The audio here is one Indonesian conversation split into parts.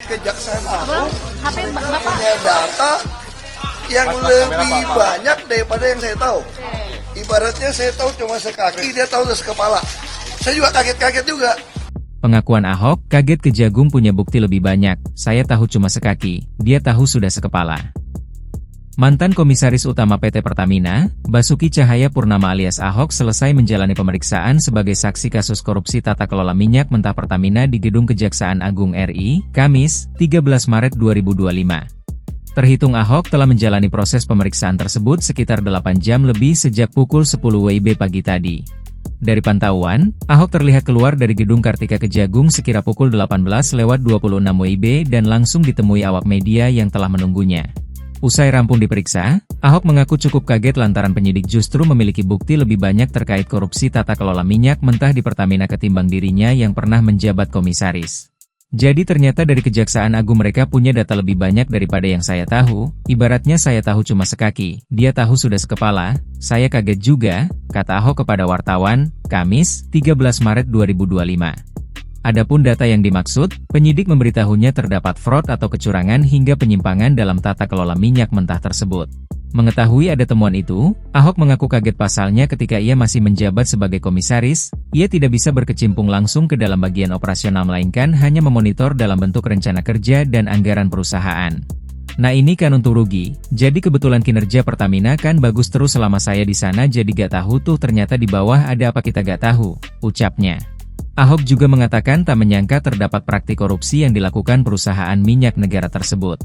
Kejaksaan Agung HP Bapak punya data yang lebih banyak daripada yang saya tahu. Ibaratnya saya tahu cuma sekaki, dia tahu udah sekepala. Saya juga kaget-kaget juga. Pengakuan Ahok, kaget Kejagung punya bukti lebih banyak, saya tahu cuma sekaki, dia tahu sudah sekepala. Mantan Komisaris Utama PT Pertamina, Basuki Cahayapurnama alias Ahok selesai menjalani pemeriksaan sebagai saksi kasus korupsi tata kelola minyak mentah Pertamina di Gedung Kejaksaan Agung RI, Kamis, 13 Maret 2025. Terhitung Ahok telah menjalani proses pemeriksaan tersebut sekitar 8 jam lebih sejak pukul 10 WIB pagi tadi. Dari pantauan, Ahok terlihat keluar dari Gedung Kartika Kejagung sekira pukul 18.26 WIB dan langsung ditemui awak media yang telah menunggunya. Usai rampung diperiksa, Ahok mengaku cukup kaget lantaran penyidik justru memiliki bukti lebih banyak terkait korupsi tata kelola minyak mentah di Pertamina ketimbang dirinya yang pernah menjabat komisaris. Jadi ternyata dari Kejaksaan Agung mereka punya data lebih banyak daripada yang saya tahu, ibaratnya saya tahu cuma sekaki, dia tahu sudah sekepala, saya kaget juga, kata Ahok kepada wartawan, Kamis, 13 Maret 2025. Adapun data yang dimaksud, penyidik memberitahunya terdapat fraud atau kecurangan hingga penyimpangan dalam tata kelola minyak mentah tersebut. Mengetahui ada temuan itu, Ahok mengaku kaget pasalnya ketika ia masih menjabat sebagai komisaris, ia tidak bisa berkecimpung langsung ke dalam bagian operasional melainkan hanya memonitor dalam bentuk rencana kerja dan anggaran perusahaan. Nah ini kan untung rugi, jadi kebetulan kinerja Pertamina kan bagus terus selama saya di sana jadi gak tahu tuh ternyata di bawah ada apa kita gak tahu, ucapnya. Ahok juga mengatakan tak menyangka terdapat praktik korupsi yang dilakukan perusahaan minyak negara tersebut.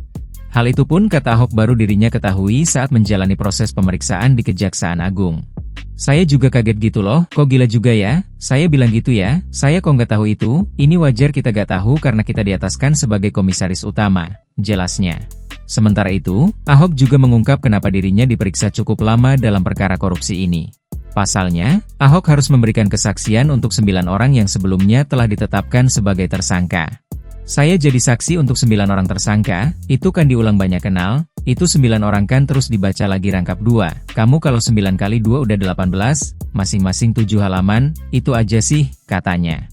Hal itu pun kata Ahok baru dirinya ketahui saat menjalani proses pemeriksaan di Kejaksaan Agung. Saya juga kaget gitu loh, kok gila juga ya, saya bilang gitu ya, saya kok nggak tahu itu, ini wajar kita gak tahu karena kita diataskan sebagai komisaris utama, jelasnya. Sementara itu, Ahok juga mengungkap kenapa dirinya diperiksa cukup lama dalam perkara korupsi ini. Pasalnya, Ahok harus memberikan kesaksian untuk 9 orang yang sebelumnya telah ditetapkan sebagai tersangka. Saya jadi saksi untuk 9 orang tersangka, itu kan diulang banyak kenal, itu 9 orang kan terus dibaca lagi rangkap 2, kamu kalau 9 kali 2 udah 18, masing-masing 7 halaman, itu aja sih, katanya.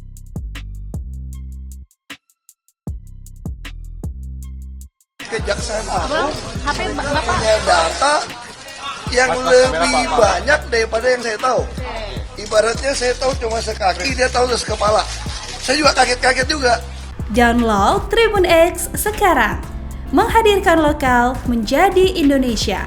Kejaksaan Agung HP Bapak punya data yang lebih banyak daripada yang saya tahu. Ibaratnya saya tahu cuma sekaki, dia tahu udah sekepala. Saya juga kaget-kaget juga. Download Tribun X sekarang, menghadirkan lokal menjadi Indonesia.